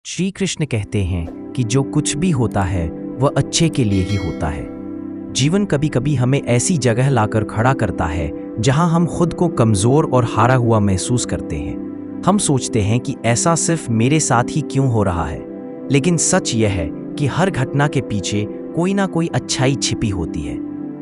श्री कृष्ण कहते हैं कि जो कुछ भी होता है वह अच्छे के लिए ही होता है। जीवन कभी कभी हमें ऐसी जगह लाकर खड़ा करता है जहां हम खुद को कमज़ोर और हारा हुआ महसूस करते हैं। हम सोचते हैं कि ऐसा सिर्फ मेरे साथ ही क्यों हो रहा है, लेकिन सच यह है कि हर घटना के पीछे कोई ना कोई अच्छाई छिपी होती है।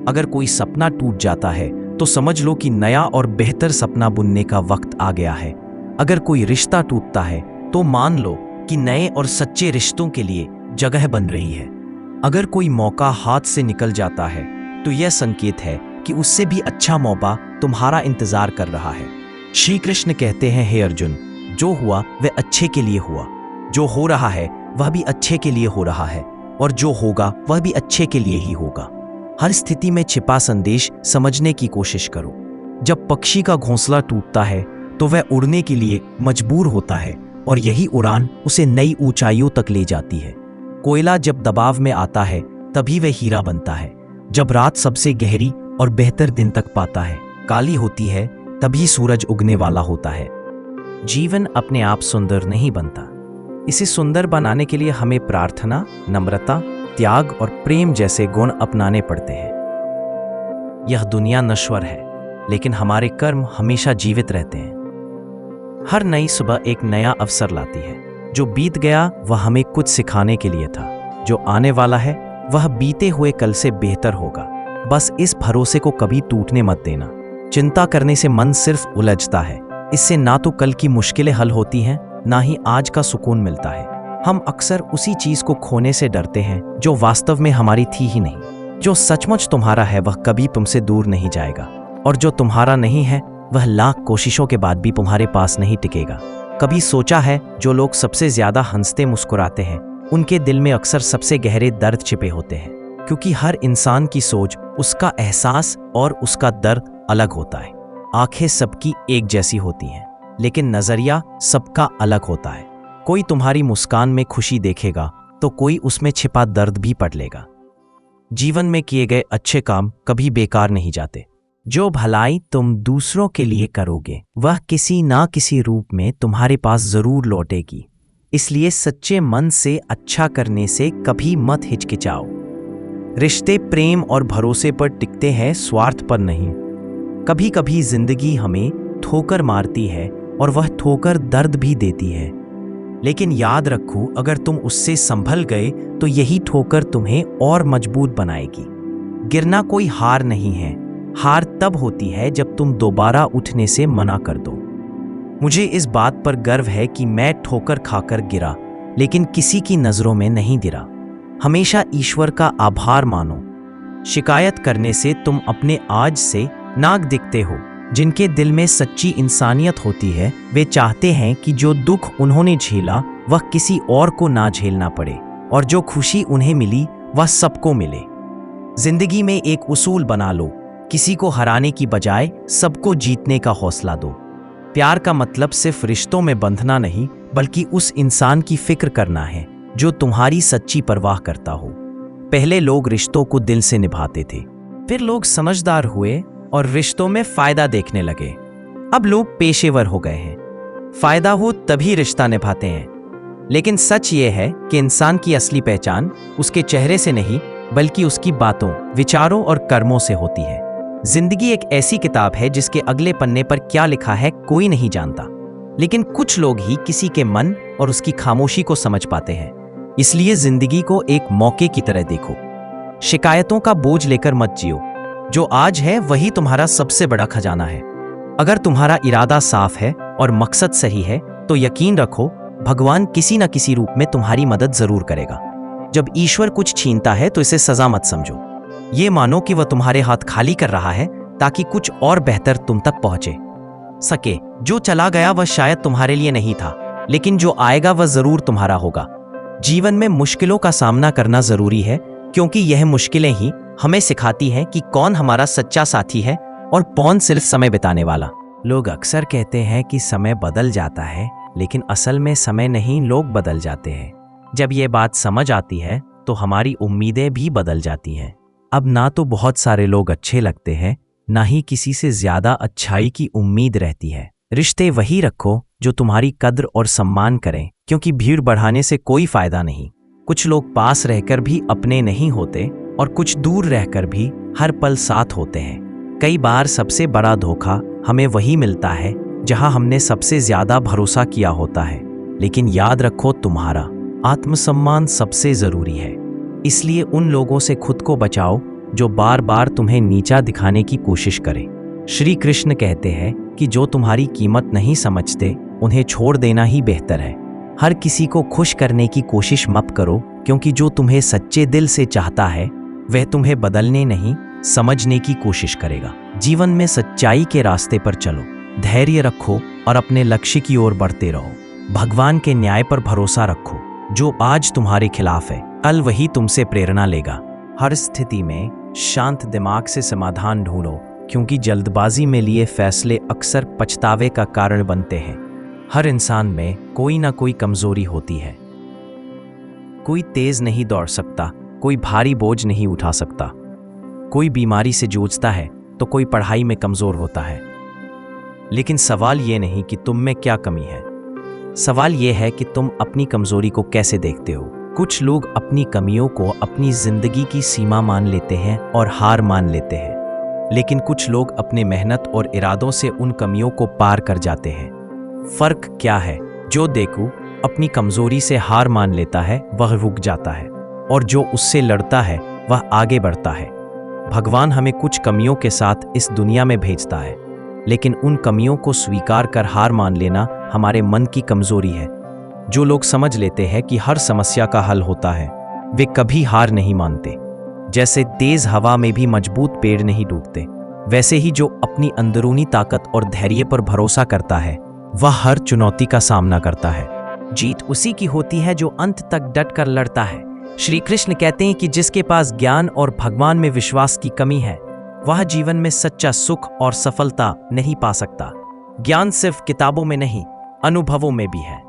अगर कोई सपना टूट जाता है तो समझ लो कि नया और बेहतर सपना बुनने का वक्त आ गया है। अगर कोई रिश्ता टूटता है तो मान लो कि नए और सच्चे रिश्तों के लिए जगह बन रही है। अगर कोई मौका हाथ से निकल जाता है तो यह संकेत है कि उससे भी अच्छा मौका तुम्हारा इंतजार कर रहा है। श्री कृष्ण कहते हैं, हे अर्जुन, जो हुआ वह अच्छे के लिए हुआ, जो हो रहा है वह भी अच्छे के लिए हो रहा है, और जो होगा वह भी अच्छे के लिए ही होगा। हर स्थिति में छिपा संदेश समझने की कोशिश करो। जब पक्षी का घोंसला टूटता है तो वह उड़ने के लिए मजबूर होता है, और यही उड़ान उसे नई ऊंचाइयों तक ले जाती है। कोयला जब दबाव में आता है तभी वह हीरा बनता है। जब रात सबसे गहरी और बेहतर दिन तक पाता है, काली होती है, तभी सूरज उगने वाला होता है। जीवन अपने आप सुंदर नहीं बनता। इसे सुंदर बनाने के लिए हमें प्रार्थना, नम्रता, त्याग और प्रेम जैसे गुण अपनाने पड़ते हैं। यह दुनिया नश्वर है, लेकिन हमारे कर्म हमेशा जीवित रहते हैं। हर नई सुबह एक नया अवसर लाती है। जो बीत गया वह हमें कुछ सिखाने के लिए था, जो आने वाला है वह बीते हुए कल से बेहतर होगा। बस इस भरोसे को कभी टूटने मत देना। चिंता करने से मन सिर्फ उलझता है। इससे ना तो कल की मुश्किलें हल होती हैं, ना ही आज का सुकून मिलता है। हम अक्सर उसी चीज को खोने से डरते हैं जो वास्तव में हमारी थी ही नहीं। जो सचमुच तुम्हारा है वह कभी तुमसे दूर नहीं जाएगा, और जो तुम्हारा नहीं है वह लाख कोशिशों के बाद भी तुम्हारे पास नहीं टिकेगा। कभी सोचा है, जो लोग सबसे ज्यादा हंसते मुस्कुराते हैं उनके दिल में अक्सर सबसे गहरे दर्द छिपे होते हैं, क्योंकि हर इंसान की सोच, उसका एहसास और उसका दर्द अलग होता है। आंखें सबकी एक जैसी होती हैं, लेकिन नजरिया सबका अलग होता है। कोई तुम्हारी मुस्कान में खुशी देखेगा तो कोई उसमें छिपा दर्द भी पढ़ लेगा। जीवन में किए गए अच्छे काम कभी बेकार नहीं जाते। जो भलाई तुम दूसरों के लिए करोगे वह किसी ना किसी रूप में तुम्हारे पास जरूर लौटेगी। इसलिए सच्चे मन से अच्छा करने से कभी मत हिचकिचाओ। रिश्ते प्रेम और भरोसे पर टिकते हैं, स्वार्थ पर नहीं। कभी कभी जिंदगी हमें ठोकर मारती है और वह ठोकर दर्द भी देती है, लेकिन याद रखो, अगर तुम उससे संभल गए तो यही ठोकर तुम्हें और मजबूत बनाएगी। गिरना कोई हार नहीं है। हार तब होती है जब तुम दोबारा उठने से मना कर दो। मुझे इस बात पर गर्व है कि मैं ठोकर खाकर गिरा, लेकिन किसी की नजरों में नहीं गिरा। हमेशा ईश्वर का आभार मानो। शिकायत करने से तुम अपने आज से नाक दिखते हो। जिनके दिल में सच्ची इंसानियत होती है वे चाहते हैं कि जो दुख उन्होंने झेला वह किसी और को ना झेलना पड़े, और जो खुशी उन्हें मिली वह सबको मिले। जिंदगी में एक उसूल बना लो, किसी को हराने की बजाय सबको जीतने का हौसला दो। प्यार का मतलब सिर्फ रिश्तों में बंधना नहीं, बल्कि उस इंसान की फिक्र करना है जो तुम्हारी सच्ची परवाह करता हो। पहले लोग रिश्तों को दिल से निभाते थे, फिर लोग समझदार हुए और रिश्तों में फायदा देखने लगे। अब लोग पेशेवर हो गए हैं। फायदा हो तभी रिश्ता निभाते हैं। लेकिन सच ये है कि इंसान की असली पहचान उसके चेहरे से नहीं, बल्कि उसकी बातों, विचारों और कर्मों से होती है। जिंदगी एक ऐसी किताब है जिसके अगले पन्ने पर क्या लिखा है कोई नहीं जानता, लेकिन कुछ लोग ही किसी के मन और उसकी खामोशी को समझ पाते हैं। इसलिए जिंदगी को एक मौके की तरह देखो। शिकायतों का बोझ लेकर मत जियो। जो आज है वही तुम्हारा सबसे बड़ा खजाना है। अगर तुम्हारा इरादा साफ है और मकसद सही है तो यकीन रखो, भगवान किसी न किसी रूप में तुम्हारी मदद जरूर करेगा। जब ईश्वर कुछ छीनता है तो इसे सजा मत समझो। ये मानो कि वह तुम्हारे हाथ खाली कर रहा है ताकि कुछ और बेहतर तुम तक पहुंचे सके। जो चला गया वह शायद तुम्हारे लिए नहीं था, लेकिन जो आएगा वह जरूर तुम्हारा होगा। जीवन में मुश्किलों का सामना करना जरूरी है, क्योंकि यह मुश्किलें ही हमें सिखाती हैं कि कौन हमारा सच्चा साथी है और कौन सिर्फ समय बिताने वाला। लोग अक्सर कहते हैं कि समय बदल जाता है, लेकिन असल में समय नहीं, लोग बदल जाते हैं। जब ये बात समझ आती है तो हमारी उम्मीदें भी बदल जाती हैं। अब ना तो बहुत सारे लोग अच्छे लगते हैं, ना ही किसी से ज्यादा अच्छाई की उम्मीद रहती है। रिश्ते वही रखो जो तुम्हारी कद्र और सम्मान करें, क्योंकि भीड़ बढ़ाने से कोई फायदा नहीं। कुछ लोग पास रहकर भी अपने नहीं होते और कुछ दूर रहकर भी हर पल साथ होते हैं। कई बार सबसे बड़ा धोखा हमें वही मिलता है जहां हमने सबसे ज्यादा भरोसा किया होता है। लेकिन याद रखो, तुम्हारा आत्मसम्मान सबसे जरूरी है। इसलिए उन लोगों से खुद को बचाओ जो बार बार तुम्हें नीचा दिखाने की कोशिश करें। श्री कृष्ण कहते हैं कि जो तुम्हारी कीमत नहीं समझते उन्हें छोड़ देना ही बेहतर है। हर किसी को खुश करने की कोशिश मत करो, क्योंकि जो तुम्हें सच्चे दिल से चाहता है वह तुम्हें बदलने नहीं, समझने की कोशिश करेगा। जीवन में सच्चाई के रास्ते पर चलो, धैर्य रखो और अपने लक्ष्य की ओर बढ़ते रहो। भगवान के न्याय पर भरोसा रखो। जो आज तुम्हारे खिलाफ है, कल वही तुमसे प्रेरणा लेगा। हर स्थिति में शांत दिमाग से समाधान ढूंढो, क्योंकि जल्दबाजी में लिए फैसले अक्सर पछतावे का कारण बनते हैं। हर इंसान में कोई ना कोई कमजोरी होती है। कोई तेज नहीं दौड़ सकता, कोई भारी बोझ नहीं उठा सकता, कोई बीमारी से जूझता है तो कोई पढ़ाई में कमजोर होता है। लेकिन सवाल ये नहीं कि तुम में क्या कमी है, सवाल यह है कि तुम अपनी कमजोरी को कैसे देखते हो। कुछ लोग अपनी कमियों को अपनी जिंदगी की सीमा मान लेते हैं और हार मान लेते हैं, लेकिन कुछ लोग अपने मेहनत और इरादों से उन कमियों को पार कर जाते हैं। फर्क क्या है? जो देखो अपनी कमजोरी से हार मान लेता है वह रुक जाता है, और जो उससे लड़ता है वह आगे बढ़ता है। भगवान हमें कुछ कमियों के साथ इस दुनिया में भेजता है, लेकिन उन कमियों को स्वीकार कर हार मान लेना हमारे मन की कमजोरी है। जो लोग समझ लेते हैं कि हर समस्या का हल होता है, वे कभी हार नहीं मानते। जैसे तेज हवा में भी मजबूत पेड़ नहीं डूबते, वैसे ही जो अपनी अंदरूनी ताकत और धैर्य पर भरोसा करता है वह हर चुनौती का सामना करता है। जीत उसी की होती है जो अंत तक डट कर लड़ता है। श्री कृष्ण कहते हैं कि जिसके पास ज्ञान और भगवान में विश्वास की कमी है वह जीवन में सच्चा सुख और सफलता नहीं पा सकता। ज्ञान सिर्फ किताबों में नहीं, अनुभवों में भी है।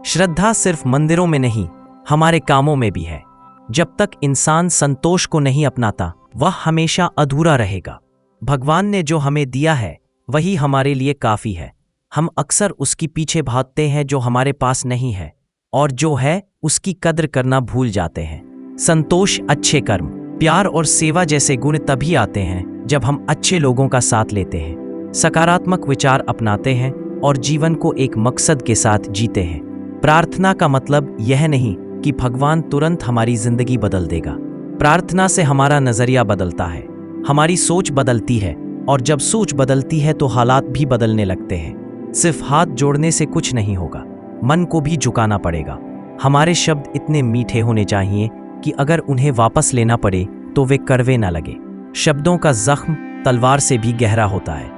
श्रद्धा सिर्फ मंदिरों में नहीं, हमारे कामों में भी है। जब तक इंसान संतोष को नहीं अपनाता वह हमेशा अधूरा रहेगा। भगवान ने जो हमें दिया है वही हमारे लिए काफी है। हम अक्सर उसकी पीछे भागते हैं जो हमारे पास नहीं है, और जो है उसकी कद्र करना भूल जाते हैं। संतोष, अच्छे कर्म, प्यार और सेवा जैसे गुण तभी आते हैं जब हम अच्छे लोगों का साथ लेते हैं, सकारात्मक विचार अपनाते हैं और जीवन को एक मकसद के साथ जीते हैं। प्रार्थना का मतलब यह नहीं कि भगवान तुरंत हमारी जिंदगी बदल देगा। प्रार्थना से हमारा नजरिया बदलता है, हमारी सोच बदलती है, और जब सोच बदलती है तो हालात भी बदलने लगते हैं। सिर्फ हाथ जोड़ने से कुछ नहीं होगा, मन को भी झुकाना पड़ेगा। हमारे शब्द इतने मीठे होने चाहिए कि अगर उन्हें वापस लेना पड़े तो वे कड़वे ना लगे। शब्दों का जख्म तलवार से भी गहरा होता है।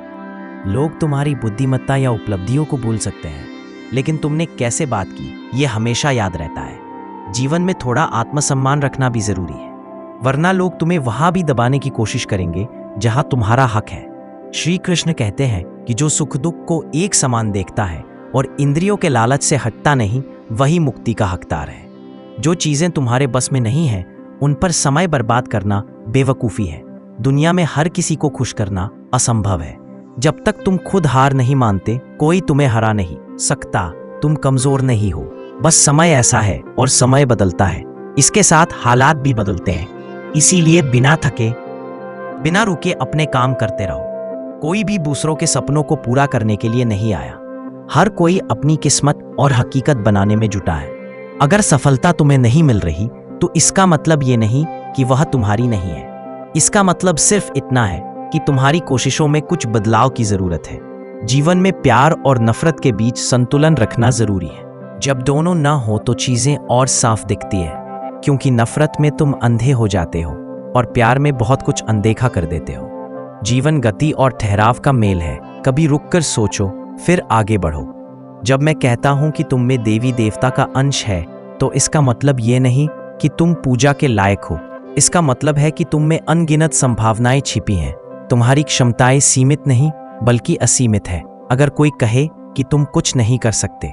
लोग तुम्हारी बुद्धिमत्ता या उपलब्धियों को भूल सकते हैं, लेकिन तुमने कैसे बात की ये हमेशा याद रहता है। जीवन में थोड़ा आत्मसम्मान रखना भी जरूरी है, वरना लोग तुम्हें वहां भी दबाने की कोशिश करेंगे जहां तुम्हारा हक है। श्री कृष्ण कहते हैं कि जो सुख दुख को एक समान देखता है और इंद्रियों के लालच से हटता नहीं, वही मुक्ति का हकदार है। जो चीजें तुम्हारे बस में नहीं है उन पर समय बर्बाद करना बेवकूफी है। दुनिया में हर किसी को खुश करना असंभव है। जब तक तुम खुद हार नहीं मानते कोई तुम्हें हरा नहीं सकता। तुम कमजोर नहीं हो, बस समय ऐसा है और समय बदलता है। इसके साथ हालात भी बदलते हैं, इसीलिए बिना थके बिना रुके अपने काम करते रहो। कोई भी दूसरों के सपनों को पूरा करने के लिए नहीं आया। हर कोई अपनी किस्मत और हकीकत बनाने में जुटा है। अगर सफलता तुम्हें नहीं मिल रही तो इसका मतलब ये नहीं कि वह तुम्हारी नहीं है। इसका मतलब सिर्फ इतना है कि तुम्हारी कोशिशों में कुछ बदलाव की जरूरत है। जीवन में प्यार और नफरत के बीच संतुलन रखना जरूरी है। जब दोनों ना हो तो चीजें और साफ दिखती है, क्योंकि नफरत में तुम अंधे हो जाते हो और प्यार में बहुत कुछ अनदेखा कर देते हो। जीवन गति और ठहराव का मेल है। कभी रुककर सोचो फिर आगे बढ़ो। जब मैं कहता हूं कि तुम में देवी देवता का अंश है तो इसका मतलब ये नहीं कि तुम पूजा के लायक हो। इसका मतलब है कि तुम में अनगिनत संभावनाएं छिपी हैं। तुम्हारी क्षमताएं सीमित नहीं बल्कि असीमित है। अगर कोई कहे कि तुम कुछ नहीं कर सकते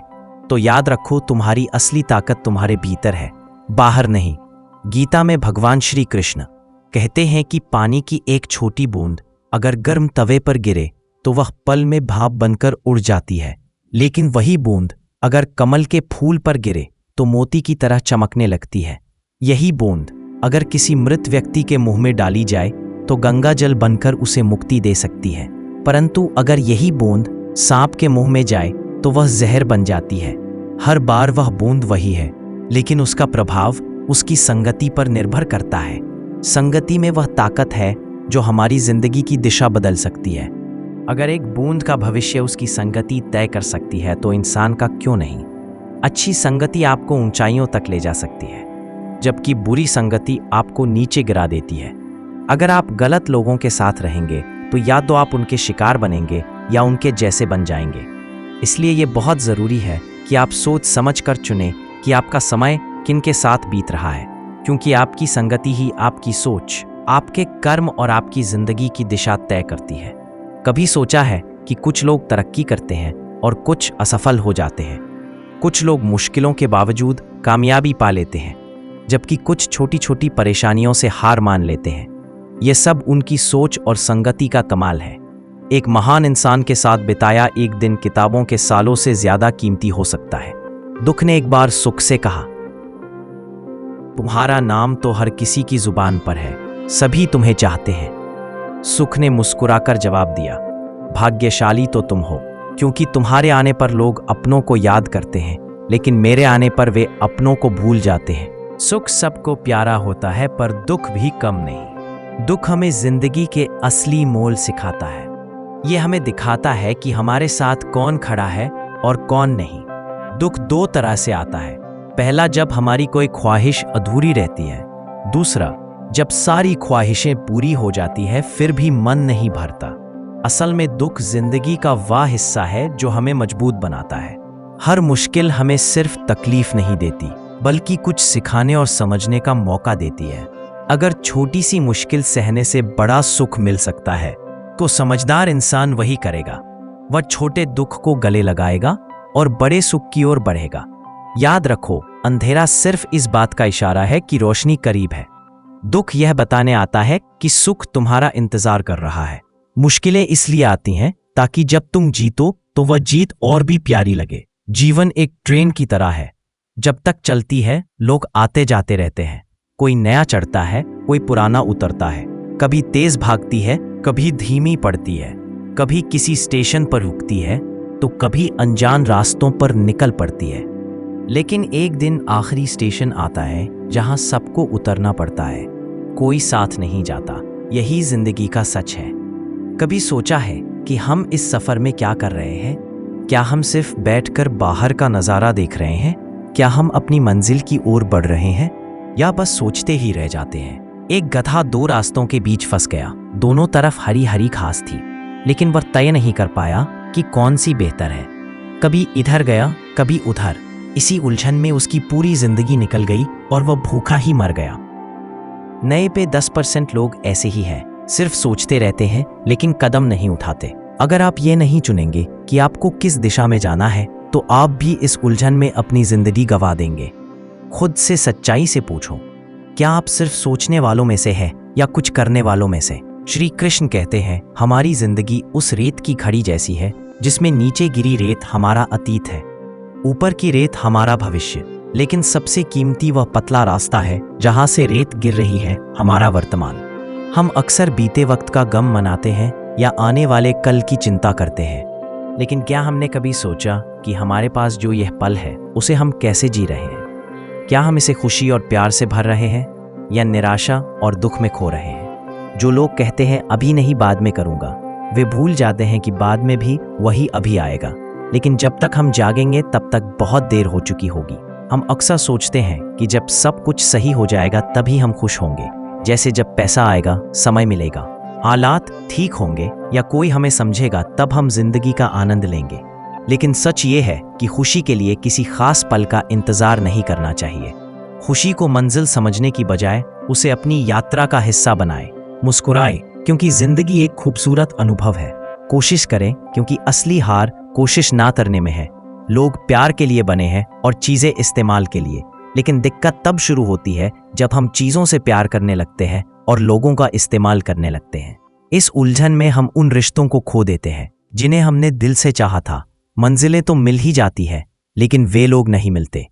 तो याद रखो तुम्हारी असली ताकत तुम्हारे भीतर है, बाहर नहीं। गीता में भगवान श्री कृष्ण कहते हैं कि पानी की एक छोटी बूंद अगर गर्म तवे पर गिरे तो वह पल में भाप बनकर उड़ जाती है, लेकिन वही बूंद अगर कमल के फूल पर गिरे तो मोती की तरह चमकने लगती है। यही बूंद अगर किसी मृत व्यक्ति के मुंह में डाली जाए तो गंगा जल बनकर उसे मुक्ति दे सकती है। परंतु अगर यही बूंद सांप के मुंह में जाए तो वह जहर बन जाती है। हर बार वह बूंद वही है, लेकिन उसका प्रभाव उसकी संगति पर निर्भर करता है। संगति में वह ताकत है जो हमारी जिंदगी की दिशा बदल सकती है। अगर एक बूंद का भविष्य उसकी संगति तय कर सकती है तो इंसान का क्यों नहीं। अच्छी संगति आपको ऊंचाइयों तक ले जा सकती है, जबकि बुरी संगति आपको नीचे गिरा देती है। अगर आप गलत लोगों के साथ रहेंगे तो या तो आप उनके शिकार बनेंगे या उनके जैसे बन जाएंगे। इसलिए ये बहुत ज़रूरी है कि आप सोच समझ कर चुनें कि आपका समय किन के साथ बीत रहा है, क्योंकि आपकी संगति ही आपकी सोच, आपके कर्म और आपकी ज़िंदगी की दिशा तय करती है। कभी सोचा है कि कुछ लोग तरक्की करते हैं और कुछ असफल हो जाते हैं। कुछ लोग मुश्किलों के बावजूद कामयाबी पा लेते हैं, जबकि कुछ छोटी छोटी परेशानियों से हार मान लेते हैं। ये सब उनकी सोच और संगति का कमाल है। एक महान इंसान के साथ बिताया एक दिन किताबों के सालों से ज्यादा कीमती हो सकता है। दुख ने एक बार सुख से कहा, तुम्हारा नाम तो हर किसी की जुबान पर है, सभी तुम्हें चाहते हैं। सुख ने मुस्कुराकर जवाब दिया, भाग्यशाली तो तुम हो, क्योंकि तुम्हारे आने पर लोग अपनों को याद करते हैं, लेकिन मेरे आने पर वे अपनों को भूल जाते हैं। सुख सबको प्यारा होता है, पर दुख भी कम नहीं। दुख हमें जिंदगी के असली मोल सिखाता है। ये हमें दिखाता है कि हमारे साथ कौन खड़ा है और कौन नहीं। दुख दो तरह से आता है। पहला, जब हमारी कोई ख्वाहिश अधूरी रहती है। दूसरा, जब सारी ख्वाहिशें पूरी हो जाती है फिर भी मन नहीं भरता। असल में दुख जिंदगी का वह हिस्सा है जो हमें मजबूत बनाता है। हर मुश्किल हमें सिर्फ तकलीफ नहीं देती, बल्कि कुछ सिखाने और समझने का मौका देती है। अगर छोटी सी मुश्किल सहने से बड़ा सुख मिल सकता है तो समझदार इंसान वही करेगा। वह छोटे दुख को गले लगाएगा और बड़े सुख की ओर बढ़ेगा। याद रखो, अंधेरा सिर्फ इस बात का इशारा है कि रोशनी करीब है। दुख यह बताने आता है कि सुख तुम्हारा इंतजार कर रहा है। मुश्किलें इसलिए आती हैं ताकि जब तुम जीतो तो वह जीत और भी प्यारी लगे। जीवन एक ट्रेन की तरह है, जब तक चलती है लोग आते जाते रहते हैं। कोई नया चढ़ता है, कोई पुराना उतरता है। कभी तेज भागती है, कभी धीमी पड़ती है। कभी किसी स्टेशन पर रुकती है तो कभी अनजान रास्तों पर निकल पड़ती है। लेकिन एक दिन आखिरी स्टेशन आता है जहां सबको उतरना पड़ता है। कोई साथ नहीं जाता। यही जिंदगी का सच है। कभी सोचा है कि हम इस सफर में क्या कर रहे हैं? क्या हम सिर्फ बैठकर बाहर का नजारा देख रहे हैं? क्या हम अपनी मंजिल की ओर बढ़ रहे हैं, या बस सोचते ही रह जाते हैं? एक गधा दो रास्तों के बीच फंस गया। दोनों तरफ हरी हरी घास थी, लेकिन वह तय नहीं कर पाया कि कौन सी बेहतर है। कभी इधर गया, कभी उधर। इसी उलझन में उसकी पूरी जिंदगी निकल गई और वह भूखा ही मर गया। नए पे 10% लोग ऐसे ही हैं, सिर्फ सोचते रहते हैं लेकिन कदम नहीं उठाते। अगर आप ये नहीं चुनेंगे कि आपको किस दिशा में जाना है तो आप भी इस उलझन में अपनी जिंदगी गंवा देंगे। खुद से सच्चाई से पूछो, क्या आप सिर्फ सोचने वालों में से हैं या कुछ करने वालों में से? श्री कृष्ण कहते हैं, हमारी जिंदगी उस रेत की घड़ी जैसी है जिसमें नीचे गिरी रेत हमारा अतीत है, ऊपर की रेत हमारा भविष्य। लेकिन सबसे कीमती वह पतला रास्ता है जहां से रेत गिर रही है हमारा वर्तमान। हम अक्सर बीते वक्त का गम मनाते हैं या आने वाले कल की चिंता करते हैं, लेकिन क्या हमने कभी सोचा कि हमारे पास जो यह पल है उसे हम कैसे जी रहे हैं? क्या हम इसे खुशी और प्यार से भर रहे हैं या निराशा और दुख में खो रहे हैं? जो लोग कहते हैं अभी नहीं बाद में करूंगा, वे भूल जाते हैं कि बाद में भी वही अभी आएगा। लेकिन जब तक हम जागेंगे तब तक बहुत देर हो चुकी होगी। हम अक्सर सोचते हैं कि जब सब कुछ सही हो जाएगा तभी हम खुश होंगे, जैसे जब पैसा आएगा, समय मिलेगा, हालात ठीक होंगे या कोई हमें समझेगा तब हम जिंदगी का आनंद लेंगे। लेकिन सच ये है कि खुशी के लिए किसी खास पल का इंतजार नहीं करना चाहिए। खुशी को मंजिल समझने की बजाय उसे अपनी यात्रा का हिस्सा बनाएं। मुस्कुराएं, क्योंकि जिंदगी एक खूबसूरत अनुभव है। कोशिश करें, क्योंकि असली हार कोशिश ना करने में है। लोग प्यार के लिए बने हैं और चीजें इस्तेमाल के लिए, लेकिन दिक्कत तब शुरू होती है जब हम चीजों से प्यार करने लगते हैं और लोगों का इस्तेमाल करने लगते हैं। इस उलझन में हम उन रिश्तों को खो देते हैं जिन्हें हमने दिल से चाहा था। मंजिलें तो मिल ही जाती है, लेकिन वे लोग नहीं मिलते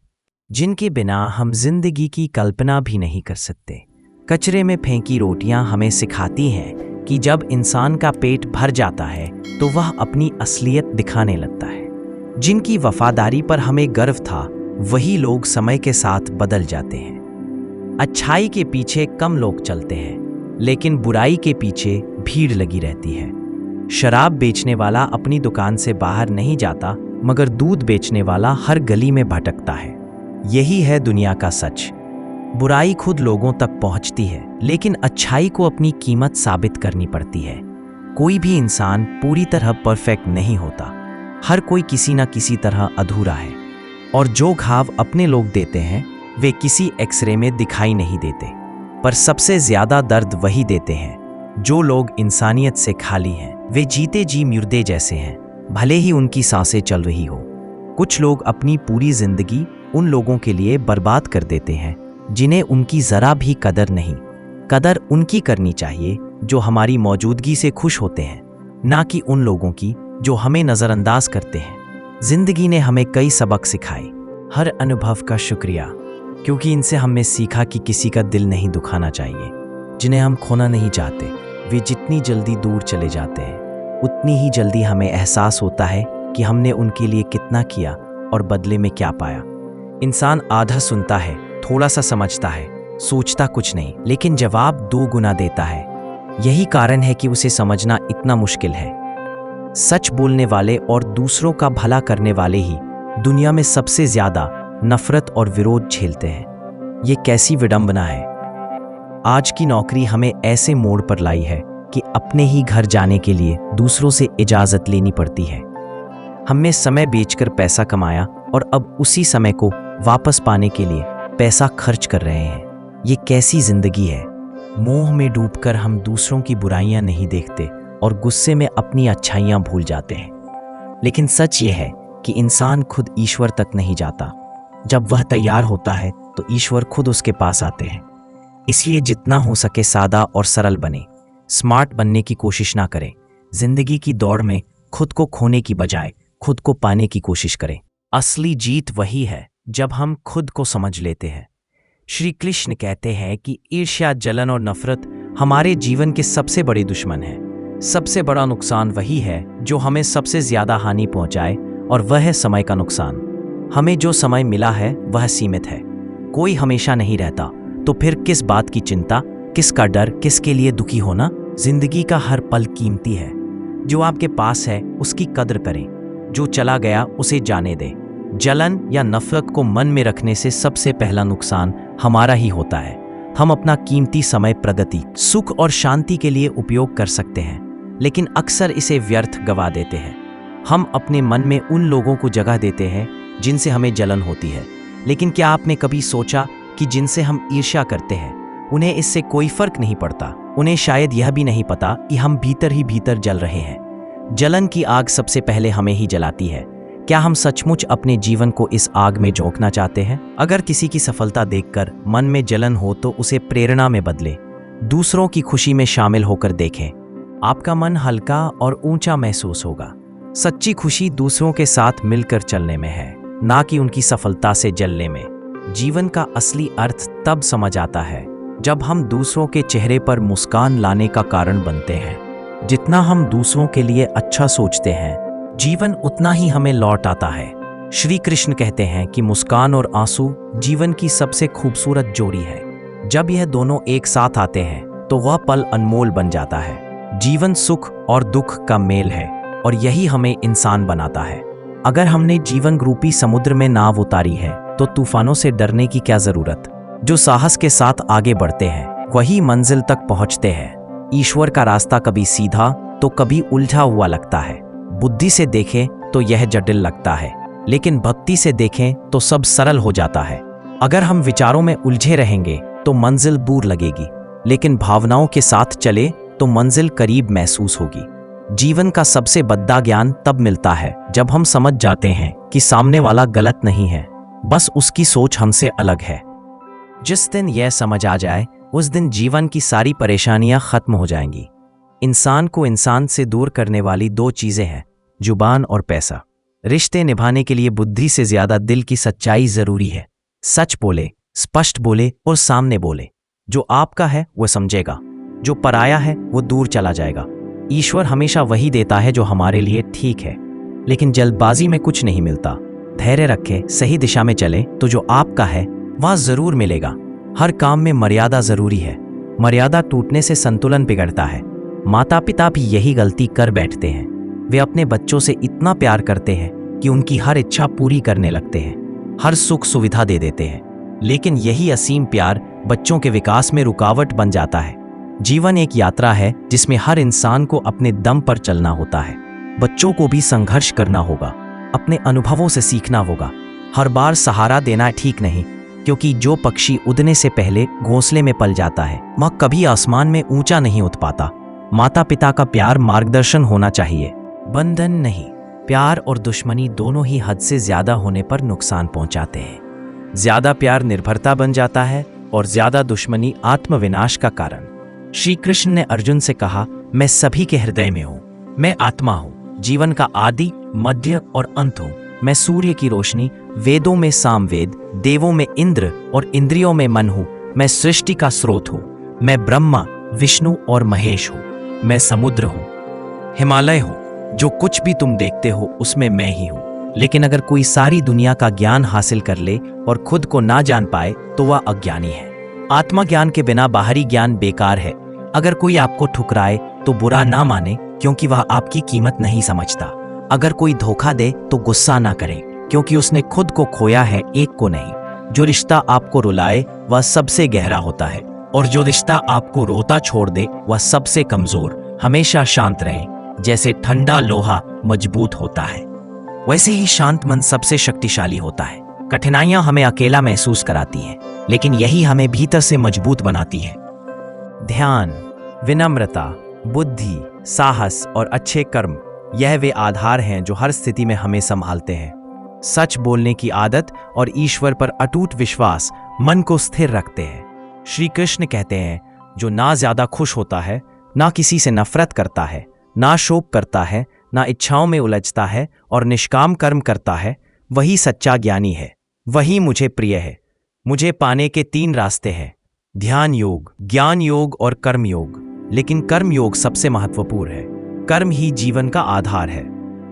जिनके बिना हम जिंदगी की कल्पना भी नहीं कर सकते। कचरे में फेंकी रोटियां हमें सिखाती हैं कि जब इंसान का पेट भर जाता है तो वह अपनी असलियत दिखाने लगता है। जिनकी वफादारी पर हमें गर्व था, वही लोग समय के साथ बदल जाते हैं। अच्छाई के पीछे कम लोग चलते हैं, लेकिन बुराई के पीछे भीड़ लगी रहती है। शराब बेचने वाला अपनी दुकान से बाहर नहीं जाता, मगर दूध बेचने वाला हर गली में भटकता है। यही है दुनिया का सच। बुराई खुद लोगों तक पहुंचती है, लेकिन अच्छाई को अपनी कीमत साबित करनी पड़ती है। कोई भी इंसान पूरी तरह परफेक्ट नहीं होता। हर कोई किसी न किसी तरह अधूरा है, और जो घाव अपने लोग देते हैं वे किसी एक्सरे में दिखाई नहीं देते। पर सबसे ज्यादा दर्द वही देते हैं जो लोग इंसानियत से खाली हैं। वे जीते जी मुर्दे जैसे हैं, भले ही उनकी सांसें चल रही हो। कुछ लोग अपनी पूरी जिंदगी उन लोगों के लिए बर्बाद कर देते हैं जिन्हें उनकी जरा भी कदर नहीं। कदर उनकी करनी चाहिए जो हमारी मौजूदगी से खुश होते हैं, ना कि उन लोगों की जो हमें नज़रअंदाज करते हैं। जिंदगी ने हमें कई सबक सिखाए। हर अनुभव का शुक्रिया, क्योंकि इनसे हमने सीखा कि किसी का दिल नहीं दुखाना चाहिए। जिन्हें हम खोना नहीं चाहते, वे जितनी जल्दी दूर चले जाते हैं, उतनी ही जल्दी हमें एहसास होता है कि हमने उनके लिए कितना किया और बदले में क्या पाया। इंसान आधा सुनता है, थोड़ा सा समझता है, सोचता कुछ नहीं, लेकिन जवाब 2 गुना देता है। यही कारण है कि उसे समझना इतना मुश्किल है। सच बोलने वाले और दूसरों का भला करने वाले ही दुनिया में सबसे ज्यादा नफरत और विरोध झेलते हैं। ये कैसी विडंबना है। आज की नौकरी हमें ऐसे मोड़ पर लाई है कि अपने ही घर जाने के लिए दूसरों से इजाजत लेनी पड़ती है। हमने समय बेचकर पैसा कमाया और अब उसी समय को वापस पाने के लिए पैसा खर्च कर रहे हैं। ये कैसी जिंदगी है। मोह में डूबकर हम दूसरों की बुराइयां नहीं देखते और गुस्से में अपनी अच्छाइयां भूल जाते हैं। लेकिन सच ये है कि इंसान खुद ईश्वर तक नहीं जाता। जब वह तैयार होता है तो ईश्वर खुद उसके पास आते हैं। इसलिए जितना हो सके सादा और सरल बने। स्मार्ट बनने की कोशिश ना करें। जिंदगी की दौड़ में खुद को खोने की बजाय खुद को पाने की कोशिश करें। असली जीत वही है जब हम खुद को समझ लेते हैं। श्री कृष्ण कहते हैं कि ईर्ष्या, जलन और नफरत हमारे जीवन के सबसे बड़े दुश्मन हैं। सबसे बड़ा नुकसान वही है जो हमें सबसे ज्यादा हानि पहुंचाए, और वह है समय का नुकसान। हमें जो समय मिला है वह सीमित है। कोई हमेशा नहीं रहता, तो फिर किस बात की चिंता, किसका डर, किसके लिए दुखी होना। जिंदगी का हर पल कीमती है। जो आपके पास है उसकी कदर करें, जो चला गया उसे जाने दें। जलन या नफरत को मन में रखने से सबसे पहला नुकसान हमारा ही होता है। हम अपना कीमती समय प्रगति, सुख और शांति के लिए उपयोग कर सकते हैं, लेकिन अक्सर इसे व्यर्थ गवा देते हैं। हम अपने मन में उन लोगों को जगह देते हैं जिनसे हमें जलन होती है, लेकिन क्या आपने कभी सोचा कि जिनसे हम ईर्ष्या करते हैं उन्हें इससे कोई फर्क नहीं पड़ता। उन्हें शायद यह भी नहीं पता कि हम भीतर ही भीतर जल रहे हैं। जलन की आग सबसे पहले हमें ही जलाती है। क्या हम सचमुच अपने जीवन को इस आग में झोंकना चाहते हैं? अगर किसी की सफलता देखकर मन में जलन हो तो उसे प्रेरणा में बदले। दूसरों की खुशी में शामिल होकर देखें। आपका मन हल्का और ऊंचा महसूस होगा। सच्ची खुशी दूसरों के साथ मिलकर चलने में है, ना कि उनकी सफलता से जलने में। जीवन का असली अर्थ तब समझ आता है जब हम दूसरों के चेहरे पर मुस्कान लाने का कारण बनते हैं। जितना हम दूसरों के लिए अच्छा सोचते हैं, जीवन उतना ही हमें लौट आता है। श्री कृष्ण कहते हैं कि मुस्कान और आंसू जीवन की सबसे खूबसूरत जोड़ी है। जब यह दोनों एक साथ आते हैं तो वह पल अनमोल बन जाता है। जीवन सुख और दुख का मेल है, और यही हमें इंसान बनाता है। अगर हमने जीवन रूपी समुद्र में नाव उतारी है तो तूफानों से डरने की क्या जरूरत। जो साहस के साथ आगे बढ़ते हैं वही मंजिल तक पहुंचते हैं। ईश्वर का रास्ता कभी सीधा तो कभी उलझा हुआ लगता है। बुद्धि से देखें तो यह जटिल लगता है, लेकिन भक्ति से देखें तो सब सरल हो जाता है। अगर हम विचारों में उलझे रहेंगे तो मंजिल दूर लगेगी, लेकिन भावनाओं के साथ चले तो मंजिल करीब महसूस होगी। जीवन का सबसे बड़ा ज्ञान तब मिलता है जब हम समझ जाते हैं कि सामने वाला गलत नहीं है, बस उसकी सोच हमसे अलग है। जिस दिन यह समझ आ जाए उस दिन जीवन की सारी परेशानियां खत्म हो जाएंगी। इंसान को इंसान से दूर करने वाली 2 चीजें हैं, जुबान और पैसा। रिश्ते निभाने के लिए बुद्धि से ज्यादा दिल की सच्चाई जरूरी है। सच बोले, स्पष्ट बोले और सामने बोले। जो आपका है वो समझेगा, जो पराया है वो दूर चला जाएगा। ईश्वर हमेशा वही देता है जो हमारे लिए ठीक है, लेकिन जल्दबाजी में कुछ नहीं मिलता। धैर्य रखे, सही दिशा में चले तो जो आपका है वह जरूर मिलेगा। हर काम में मर्यादा जरूरी है। मर्यादा टूटने से संतुलन बिगड़ता है। माता पिता भी यही गलती कर बैठते हैं। वे अपने बच्चों से इतना प्यार करते हैं कि उनकी हर इच्छा पूरी करने लगते हैं, हर सुख सुविधा दे देते हैं। लेकिन यही असीम प्यार बच्चों के विकास में रुकावट बन जाता है। जीवन एक यात्रा है जिसमें हर इंसान को अपने दम पर चलना होता है। बच्चों को भी संघर्ष करना होगा, अपने अनुभवों से सीखना होगा। हर बार सहारा देना ठीक नहीं, क्योंकि जो पक्षी उड़ने से पहले घोंसले में पल जाता है वह कभी आसमान में ऊंचा नहीं उठ पाता। माता पिता का प्यार मार्गदर्शन होना चाहिए, बंधन नहीं। प्यार और दुश्मनी दोनों ही हद से ज्यादा होने पर नुकसान पहुंचाते हैं। ज्यादा प्यार निर्भरता बन जाता है और ज्यादा दुश्मनी आत्मविनाश का कारण। श्री कृष्ण ने अर्जुन से कहा, मैं सभी के हृदय में हूं, मैं आत्मा हूं, जीवन का आदि, मध्य और अंत हूं। मैं सूर्य की रोशनी, वेदों में सामवेद, देवों में इंद्र और इंद्रियों में मन हूं। मैं सृष्टि का स्रोत हूं। मैं ब्रह्मा, विष्णु और महेश हूं। मैं समुद्र हूं, हिमालय हूं। जो कुछ भी तुम देखते हो उसमें मैं ही हूं। लेकिन अगर कोई सारी दुनिया का ज्ञान हासिल कर ले और खुद को ना जान पाए तो वह अज्ञानी है। आत्मा ज्ञान के बिना बाहरी ज्ञान बेकार है। अगर कोई आपको ठुकराए तो बुरा ना माने, क्योंकि वह आपकी कीमत नहीं समझता। अगर कोई धोखा दे तो गुस्सा ना करें, क्योंकि उसने खुद को खोया है, एक को नहीं। जो रिश्ता आपको रुलाए वह सबसे गहरा होता है, और जो रिश्ता आपको रोता छोड़ दे वह सबसे कमजोर। हमेशा शांत रहें। जैसे ठंडा लोहा मजबूत होता है, वैसे ही शांत मन सबसे शक्तिशाली होता है। कठिनाइयां हमें अकेला महसूस कराती हैं, लेकिन यही हमें भीतर से मजबूत बनाती है। ध्यान, विनम्रता, बुद्धि, साहस और अच्छे कर्म, यह वे आधार हैं जो हर स्थिति में हमें संभालते हैं। सच बोलने की आदत और ईश्वर पर अटूट विश्वास मन को स्थिर रखते हैं। श्री कृष्ण कहते हैं, जो ना ज्यादा खुश होता है, ना किसी से नफरत करता है, ना शोक करता है, ना इच्छाओं में उलझता है और निष्काम कर्म करता है, वही सच्चा ज्ञानी है, वही मुझे प्रिय है। मुझे पाने के 3 रास्ते हैं, ध्यान योग, ज्ञान योग और कर्म योग। लेकिन कर्म योग सबसे महत्वपूर्ण है। कर्म ही जीवन का आधार है।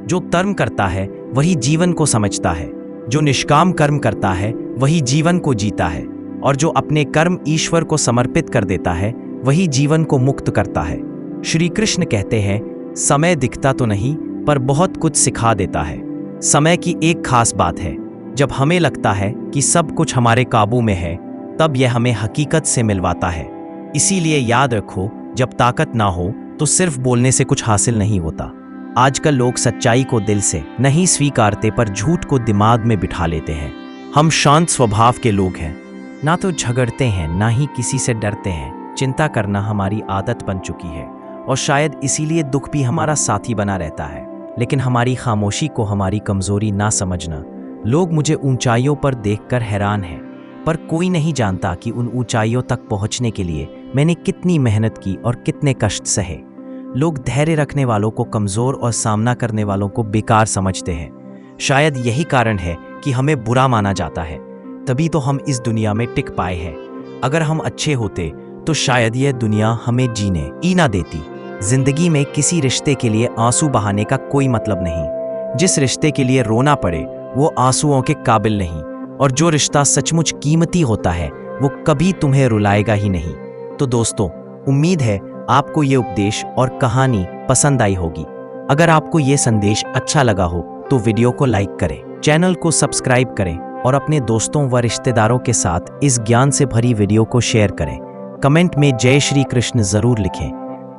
जो कर्म करता है वही जीवन को समझता है। जो निष्काम कर्म करता है वही जीवन को जीता है, और जो अपने कर्म ईश्वर को समर्पित कर देता है वही जीवन को मुक्त करता है। श्री कृष्ण कहते हैं, समय दिखता तो नहीं पर बहुत कुछ सिखा देता है। समय की एक खास बात है, जब हमें लगता है कि सब कुछ हमारे काबू में है, तब यह हमें हकीकत से मिलवाता है। इसीलिए याद रखो, जब ताकत ना हो तो सिर्फ बोलने से कुछ हासिल नहीं होता। आजकल लोग सच्चाई को दिल से नहीं स्वीकारते पर झूठ को दिमाग में बिठा लेते हैं। हम शांत स्वभाव के लोग हैं, ना तो झगड़ते हैं ना ही किसी से डरते हैं। चिंता करना हमारी आदत बन चुकी है, और शायद इसीलिए दुख भी हमारा साथी बना रहता है। लेकिन हमारी खामोशी को हमारी कमजोरी ना समझना। लोग मुझे ऊंचाइयों पर देखकर हैरान हैं, पर कोई नहीं जानता कि उन ऊंचाइयों तक पहुंचने के लिए मैंने कितनी मेहनत की और कितने कष्ट सहे। लोग धैर्य रखने वालों को कमजोर और सामना करने वालों को बेकार समझते हैं। शायद यही कारण है कि हमें बुरा माना जाता है, तभी तो हम इस दुनिया में टिक पाए हैं। अगर हम अच्छे होते तो शायद यह दुनिया हमें जीने ही ना देती। जिंदगी में किसी रिश्ते के लिए आंसू बहाने का कोई मतलब नहीं। जिस रिश्ते के लिए रोना पड़े वो आंसुओं के काबिल नहीं, और जो रिश्ता सचमुच कीमती होता है वो कभी तुम्हें रुलाएगा ही नहीं। तो दोस्तों, उम्मीद है आपको ये उपदेश और कहानी पसंद आई होगी। अगर आपको ये संदेश अच्छा लगा हो तो वीडियो को लाइक करें, चैनल को सब्सक्राइब करें और अपने दोस्तों व रिश्तेदारों के साथ इस ज्ञान से भरी वीडियो को शेयर करें। कमेंट में जय श्री कृष्ण जरूर लिखें।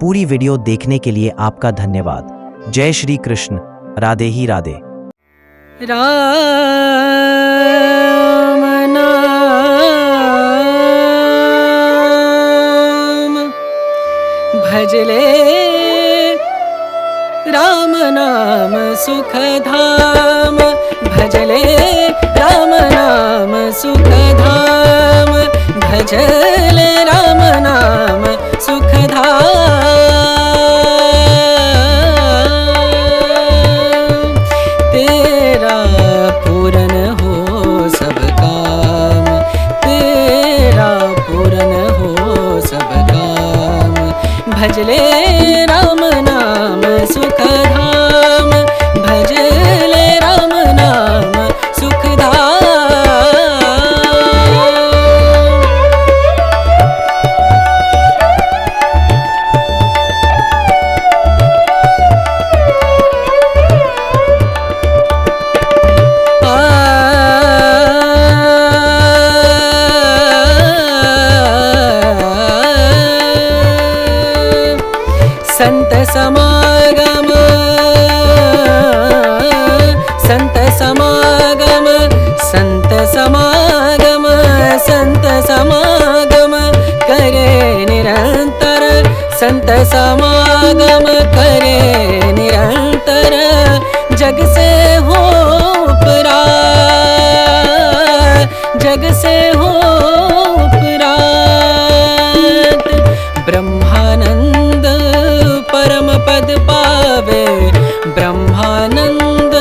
पूरी वीडियो देखने के लिए आपका धन्यवाद। जय श्री कृष्ण। राधे ही राधे। राम नाम भजले, राम नाम सुखधाम भजले, राम नाम सुखधाम भजले, राम नाम सुखधाम। भजले राम नाम सुख धाम, भजले राम नाम सुख धाम। संत समागम, संत समागम, संत समागम, संत समागम करे निरंतर, संत समागम करे निरंतर, जग से हो परा, जग से हो परात। ब्रह्मानंद परम पद पावे, ब्रह्मानंद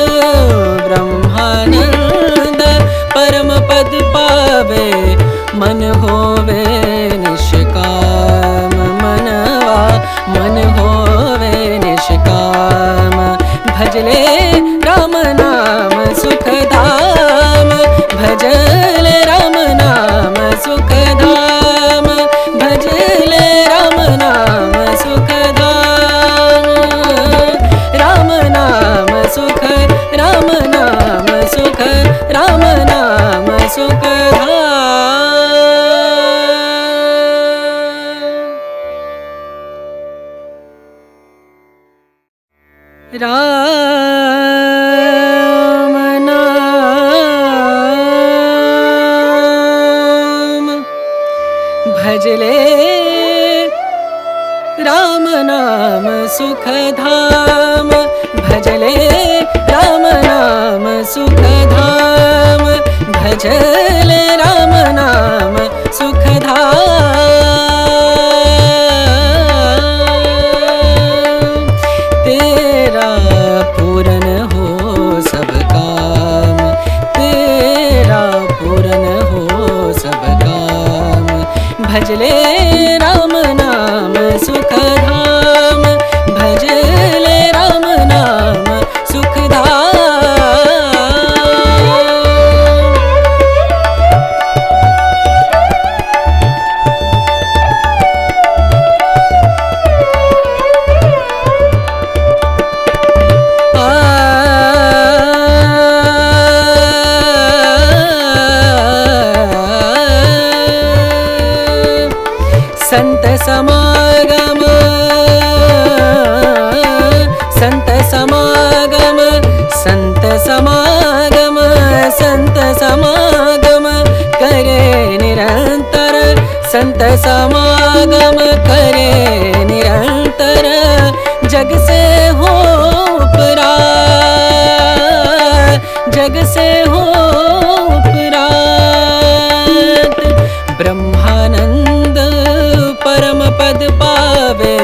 ब्रह्मानंद परम पद पावे, मन होवे निष्काम, मनवा मन होवे निष्काम। भजले राम नाम सुख धाम, भजले राम नाम सुख धाम, भजले राम नाम सुख धाम। राम नाम सुख, राम नाम सुख, राम नाम सुख धाम। राम नाम भजले राम नाम सुख धाम, भजले राम नाम सुख धाम, भजले राम नाम सुख धाम। तेरा पूरन हो सब काम, तेरा पूरन हो सब काम। भजले राम नाम सुख धाम, भजले राम नाम सुख धाम। संत समागम, संत समागम, संत समागम, संत समागम करे निरंतर, संत समागम करे निरंतर, जग से हो परा, जग से हो परात। ब्रह्मानंद परम पद पावे,